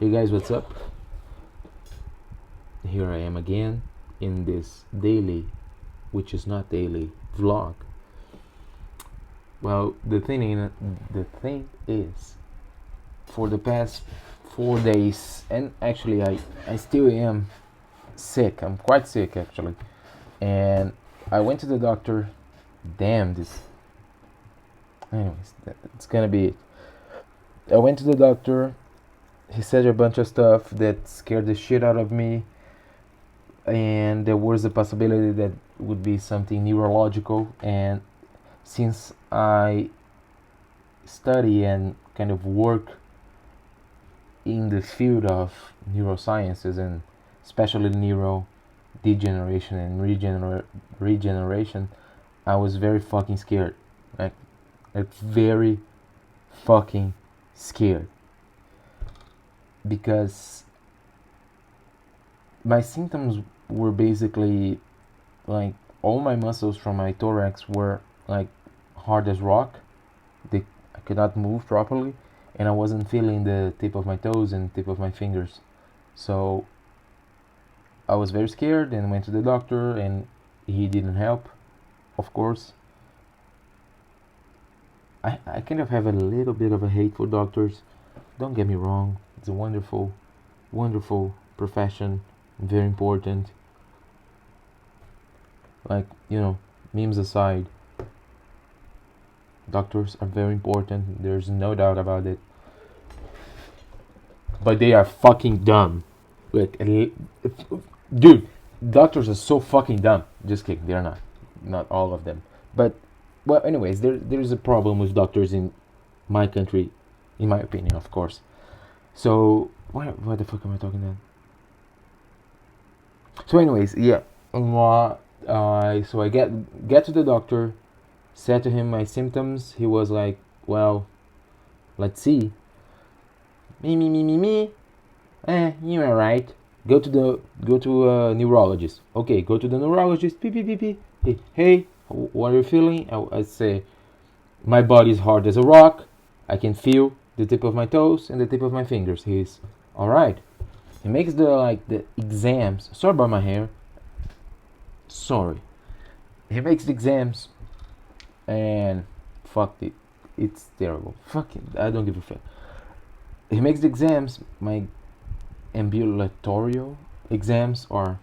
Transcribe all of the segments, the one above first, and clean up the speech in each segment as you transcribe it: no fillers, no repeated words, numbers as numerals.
Hey guys, what's up? Here I am again in this daily, which is not daily, vlog. Well, the thing is, for the past 4 days, and actually I still am sick. I'm quite sick actually, and I went to the doctor. Damn this. Anyways, it's gonna be it. I went to the doctor. He said a bunch of stuff that scared the shit out of me, and there was a possibility that would be something neurological. And since I study and kind of work in the field of neurosciences and especially neurodegeneration and regeneration, I was very fucking scared. Like, very fucking scared because my symptoms were basically like all my muscles from my thorax were like hard as rock. I could not move properly, and I wasn't feeling the tip of my toes and tip of my fingers. So I was very scared and went to the doctor, and he didn't help, of course. I kind of have a little bit of a hate for doctors. Don't get me wrong, it's a wonderful, wonderful profession, very important. Like, memes aside, doctors are very important, there's no doubt about it. But they are fucking dumb. Like, dude, doctors are so fucking dumb. Just kidding, they're not. Not all of them. But, well, anyways, there's a problem with doctors in my country, in my opinion, of course. So, what the fuck am I talking about? So, anyways, yeah. So I get to the doctor, said to him my symptoms. He was like, "Well, let's see." Me. You're alright. Go to a neurologist. Okay, go to the neurologist. Pee. Hey, what are you feeling? I say, my body is hard as a rock. I can feel the tip of my toes and the tip of my fingers. He's alright. He makes the exams. Sorry about my hair. Sorry. He makes the exams, and fuck it. It's terrible. Fuck it. I don't give a fuck. He makes the exams. My ambulatory exams are,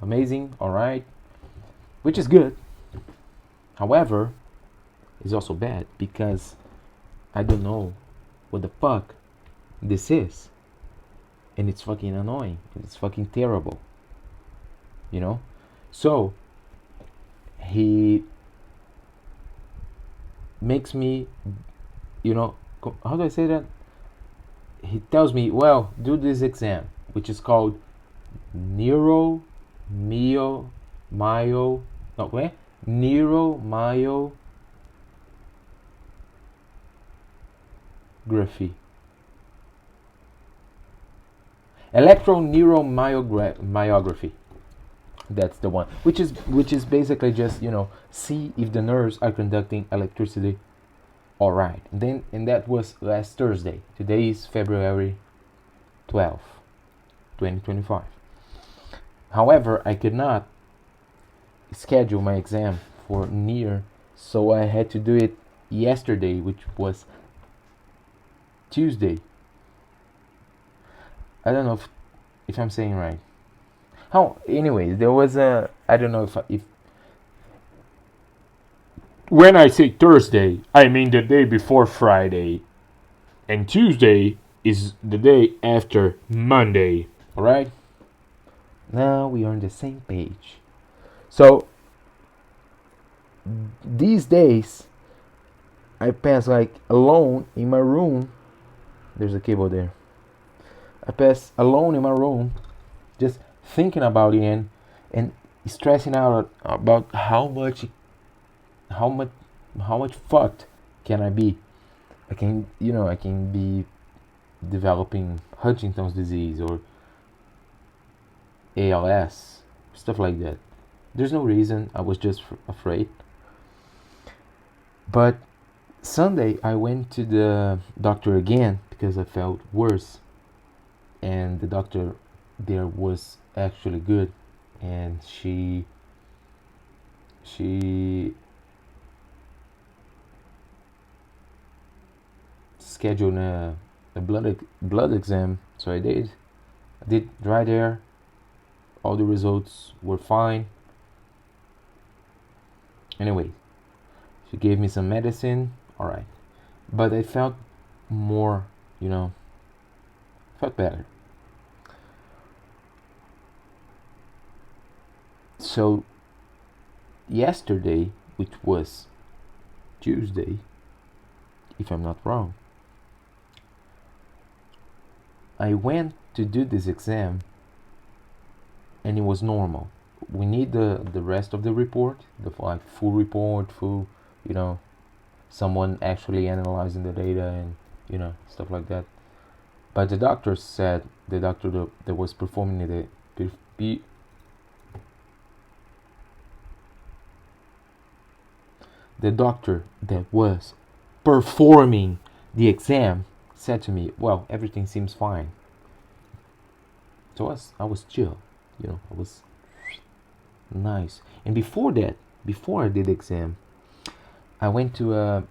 amazing. Alright. Which is good. However, it's also bad because I don't know what the fuck this is. And it's fucking annoying. It's fucking terrible. So, he makes me, how do I say that? He tells me, well, do this exam, which is called neuromyography. Electroneuromyography. That's the one. Which is basically just, see if the nerves are conducting electricity all right. And that was last Thursday. Today is February 12th, 2025. However, I could not schedule my exam for near, so I had to do it yesterday, which was Tuesday. I don't know if I'm saying right. Anyways, there was I don't know if when I say Thursday, I mean the day before Friday, and Tuesday is the day after Monday. All right. Now we are on the same page. So these days, I pass like alone in my room. There's a cable there. I pass alone in my room, just thinking about it and stressing out about how much fucked can I be. I can be developing Huntington's disease or ALS, stuff like that. There's no reason. I was just afraid. But Sunday I went to the doctor again because I felt worse. and the doctor there was actually good, and she scheduled a blood exam. So I did right there. All the results were fine. Anyway, she gave me some medicine. All right, but I felt more, felt better. So yesterday, which was Tuesday, if I'm not wrong, I went to do this exam and it was normal. We need the rest of the report, the like full report, full, you know, someone actually analyzing the data and stuff like that. But the doctor said, the doctor that was performing the doctor that was performing the exam said to me, well, everything seems fine. So I was chill, I was nice. And before I did the exam, I went to a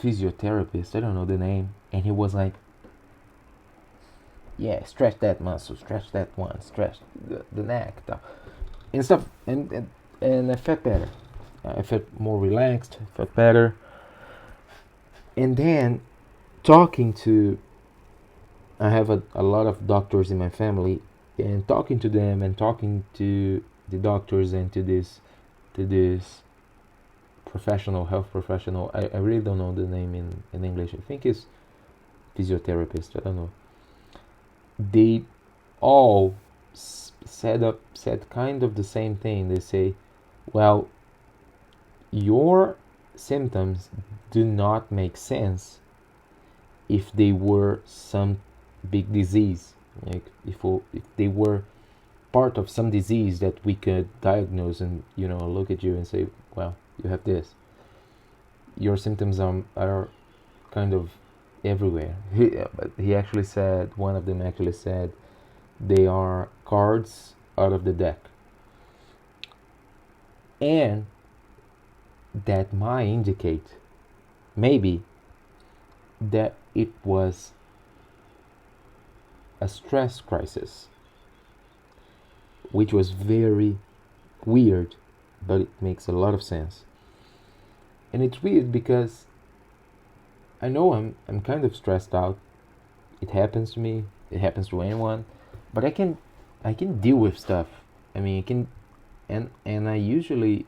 physiotherapist, I don't know the name, and he was like, yeah, stretch that muscle, stretch that one, stretch the neck, and stuff, and I felt better. I felt more relaxed, felt better. And then talking to, I have a lot of doctors in my family, and talking to them and talking to the doctors and to this health professional, I really don't know the name in English. I think it's physiotherapist, I don't know. They all said kind of the same thing. They say, well, your symptoms do not make sense if they were some big disease, like if they were part of some disease that we could diagnose and look at you and say, well, you have this. Your symptoms are kind of everywhere. But he actually said, one of them actually said, they are cards out of the deck, and that might indicate maybe that it was a stress crisis, which was very weird, but it makes a lot of sense. And it's weird because I know I'm kind of stressed out. It happens to me, it happens to anyone, but I can deal with stuff. I mean, I can, and I usually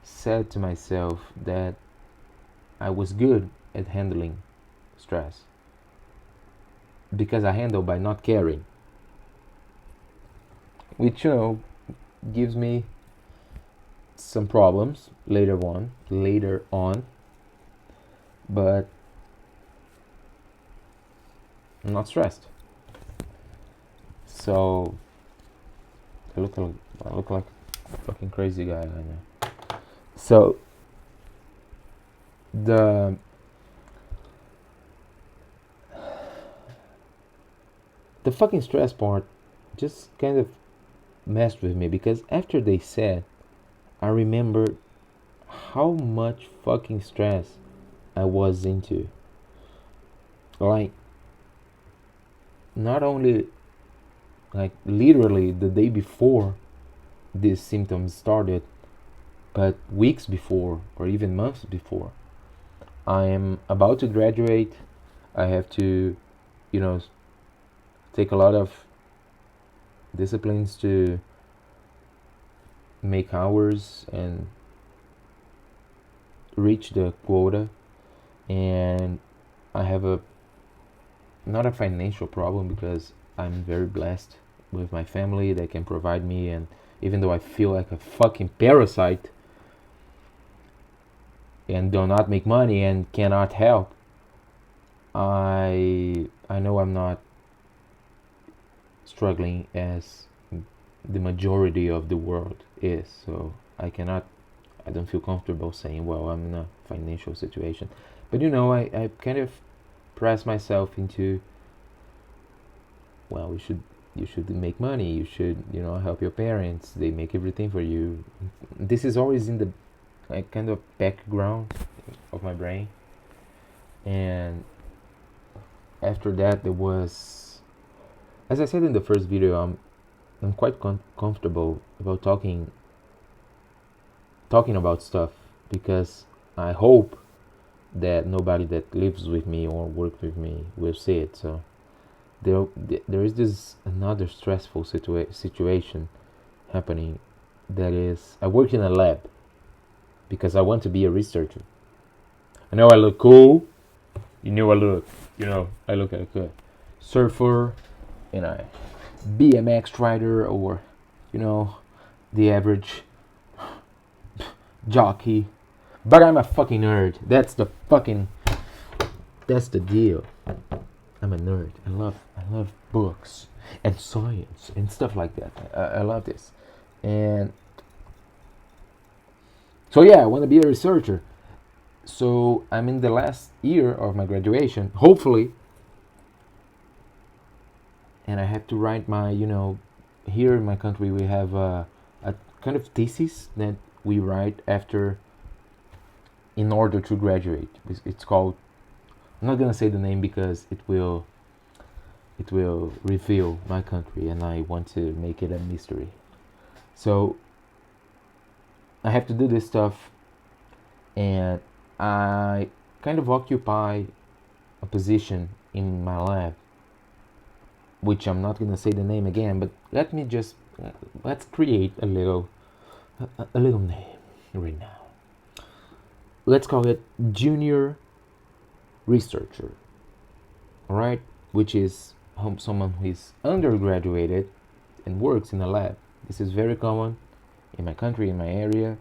said to myself that I was good at handling stress because I handle by not caring, which gives me some problems later on, but I'm not stressed. So I look like a fucking crazy guy, I know. So the fucking stress part just kind of messed with me, because after they said, I remembered how much fucking stress I was into. Like, not only like literally the day before these symptoms started, but weeks before or even months before. I am about to graduate. I have to, take a lot of disciplines to make hours and reach the quota. And I have not a financial problem, because I'm very blessed with my family that can provide me, and even though I feel like a fucking parasite and do not make money and cannot help, I know I'm not struggling as the majority of the world is. So I don't feel comfortable saying, well, I'm in a financial situation. But I kind of press myself into well, you should make money, you should, you know, help your parents, they make everything for you. This is always in the like kind of background of my brain. And after that, there was, as I said in the first video, I'm quite comfortable about talking about stuff, because I hope that nobody that lives with me or works with me will see it. So there is this another stressful situation happening. That is, I work in a lab because I want to be a researcher. I know I look cool. You know, I look like a surfer and a BMX rider, or, you know, the average jockey. But I'm a fucking nerd. That's the deal. I'm a nerd. I love books and science and stuff like that. I love this. And so yeah, I want to be a researcher. So I'm in the last year of my graduation, hopefully, and I have to write my, you know, here in my country we have a kind of thesis that we write after, in order to graduate. It's called, I'm not gonna say the name because it will reveal my country, and I want to make it a mystery. So I have to do this stuff, and I kind of occupy a position in my lab, which I'm not gonna say the name again, but let's create a little name right now. Let's call it junior researcher. All right, which is someone who is undergraduated and works in a lab. This is very common in my country, in my area,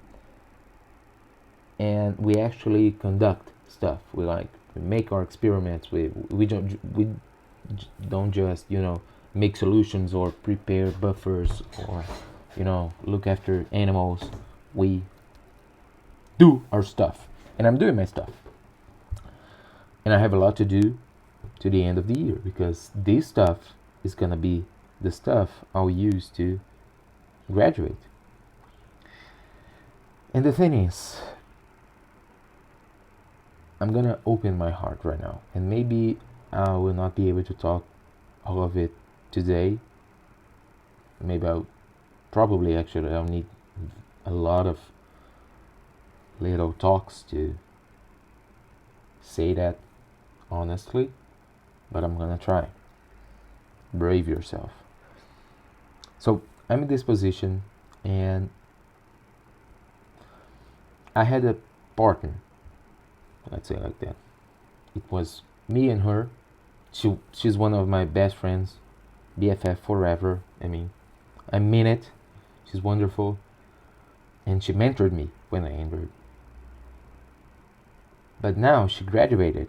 and we actually conduct stuff. We make our experiments. We don't just, you know, make solutions or prepare buffers or, you know, look after animals. We do our stuff, and I'm doing my stuff, and I have a lot to do to the end of the year, because this stuff is gonna be the stuff I'll use to graduate. And the thing is, I'm gonna open my heart right now, and maybe I will not be able to talk all of it today. Maybe I'll need a lot of little talks to say that honestly, but I'm gonna try. Brave yourself. So I'm in this position, and I had a partner, let's say like that. It was me and her. She's one of my best friends, BFF forever. I mean it. She's wonderful, and she mentored me when I entered. But now she graduated,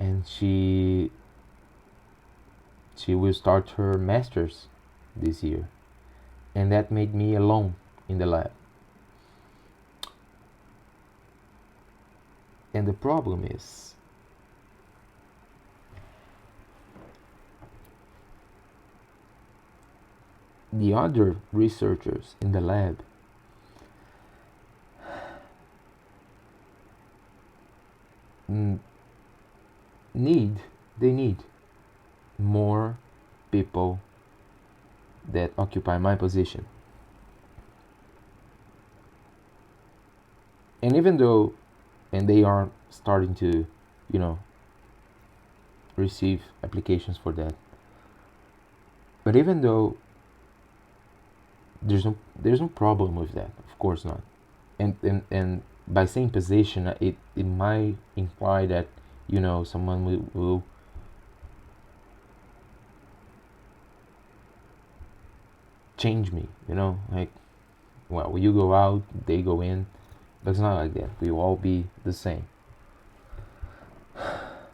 and she will start her master's this year, and that made me alone in the lab. And the problem is, the other researchers in the lab need more people that occupy my position. And they are starting to, you know, receive applications for that. But even though there's no problem with that, of course not. And by saying position, it might imply that, you know, someone will change me, you know, like, well, you go out, they go in, but it's not like that. We will all be the same.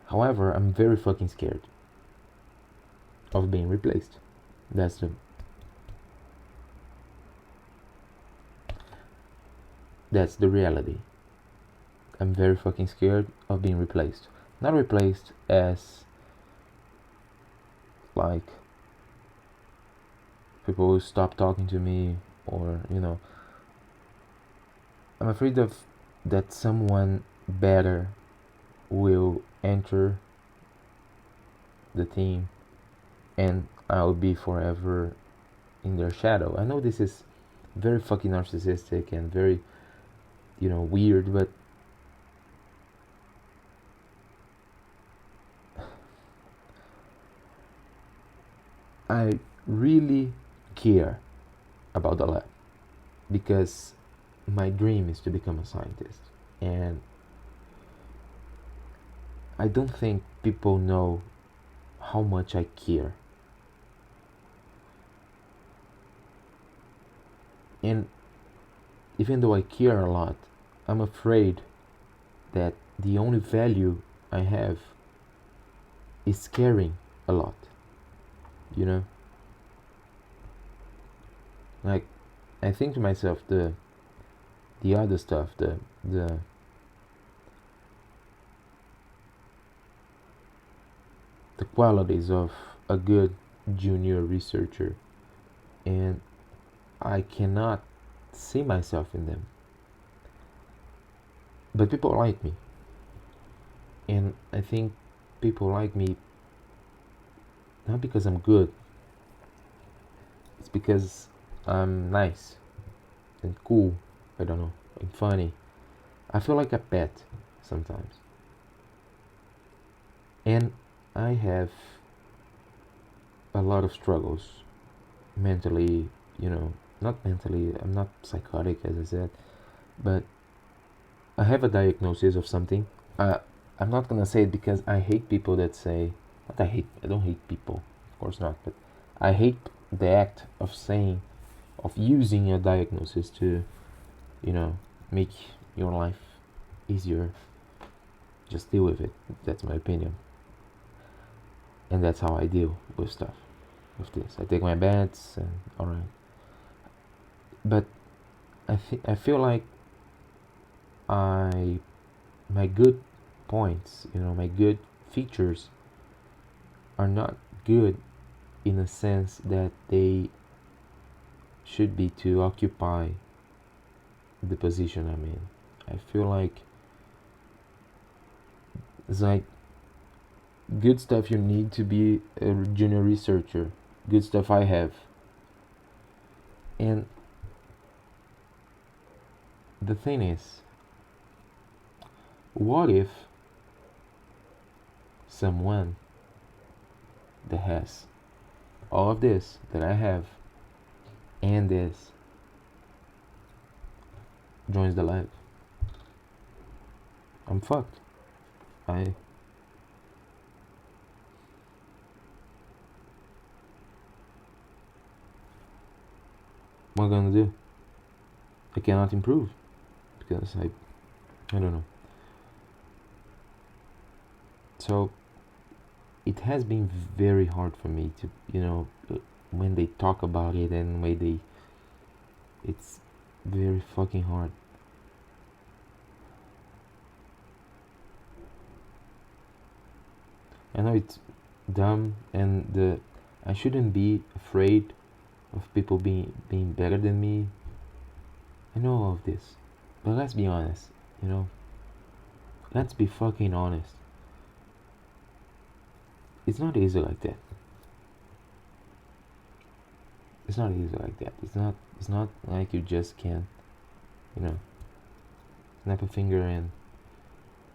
However, I'm very fucking scared of being replaced. That's the reality. I'm very fucking scared of being replaced. Not replaced as like People will stop talking to me, or I'm afraid of that someone better will enter the team and I'll be forever in their shadow. I know this is very fucking narcissistic and very, weird, but I really care about the lab because my dream is to become a scientist, and I don't think people know how much I care. And even though I care a lot, I'm afraid that the only value I have is caring a lot. Like, I think to myself, the other stuff, the qualities of a good junior researcher, and I cannot see myself in them. But people like me, and I think people like me not because I'm good, it's because I'm nice and cool. I don't know, and funny. I feel like a pet sometimes. And I have a lot of struggles mentally, not mentally, I'm not psychotic as I said, but I have a diagnosis of something. I'm not gonna say it because I hate people that say, not I don't hate people, of course not, but I hate the act of saying, of using a diagnosis to, make your life easier. Just deal with it. That's my opinion. And that's how I deal with stuff, with this. I take my bets and alright. But I feel like my good points, my good features are not good in a sense that they should be to occupy the position I'm in. I feel like it's like good stuff you need to be a junior researcher. Good stuff I have. And the thing is, what if someone that has all of this that I have and this joins the lab? I'm fucked. What am I gonna do? I cannot improve because I don't know. So it has been very hard for me to, when they talk about it and when it's very fucking hard. I know it's dumb, and I shouldn't be afraid of people being better than me. I know all of this, but let's be honest, let's be fucking honest. It's not easy like that. It's not easy like that. It's not like you just can, snap a finger and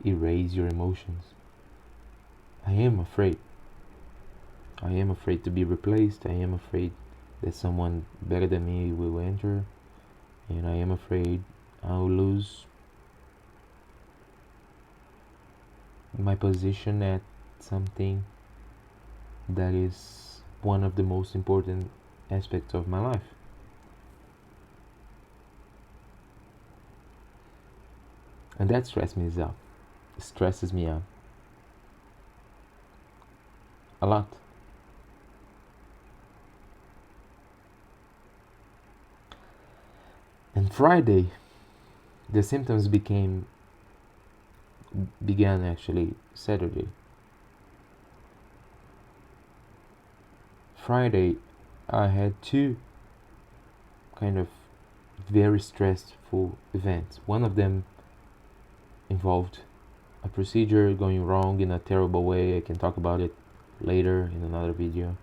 erase your emotions. I am afraid. I am afraid to be replaced. I am afraid that someone better than me will enter, and I am afraid I'll lose my position at something that is one of the most important aspects of my life. And that stresses me out. It stresses me out a lot. And Friday, the symptoms began actually Saturday. Friday, I had two kind of very stressful events. One of them involved a procedure going wrong in a terrible way. I can talk about it later in another video,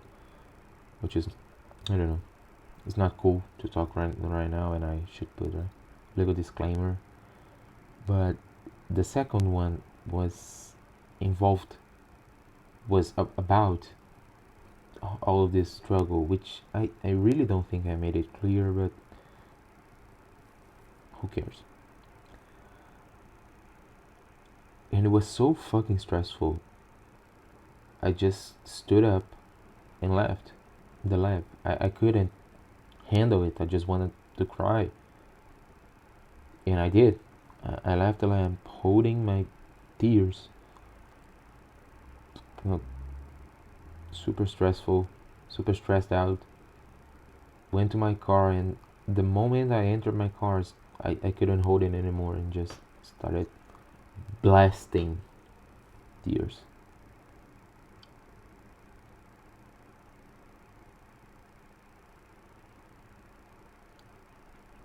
which is, I don't know, it's not cool to talk right now, and I should put a little disclaimer. But the second one was about all of this struggle, which I really don't think I made it clear, but who cares? And it was so fucking stressful. I just stood up and left the lab. I couldn't handle it. I just wanted to cry. And I did. I left the lab holding my tears. You know, super stressful, super stressed out. Went to my car, and the moment I entered my car, I couldn't hold it anymore and just started blasting tears.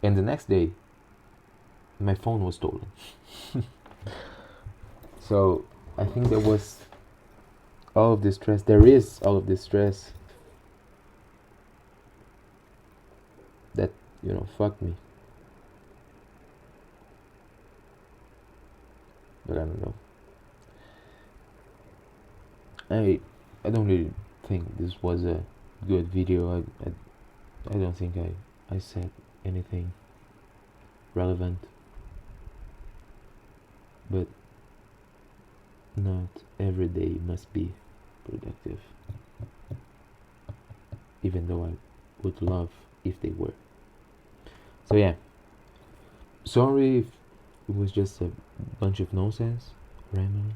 And the next day, my phone was stolen. So I think there was all of this stress. There is all of this stress that, fucked me. But I don't know. I don't really think this was a good video. I don't think I said anything relevant. But not every day must be productive. Even though I would love if they were. So yeah. Sorry if it was just a bunch of nonsense, rambling.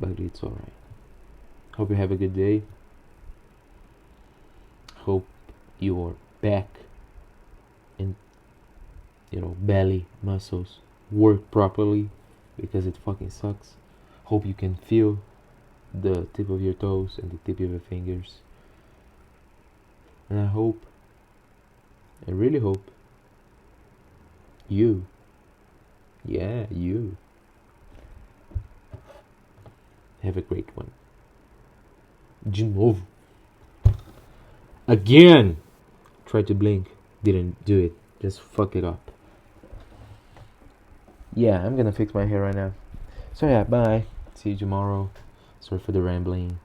But it's alright. Hope you have a good day. Hope your back and belly muscles work properly, because it fucking sucks. Hope you can feel the tip of your toes and the tip of your fingers. And I really hope you have a great one. De novo. Again! Tried to blink, didn't do it. Just fuck it up. Yeah, I'm gonna fix my hair right now. So yeah, bye. See you tomorrow. Sorry for the rambling.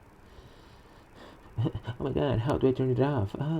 Oh my god, how do I turn it off?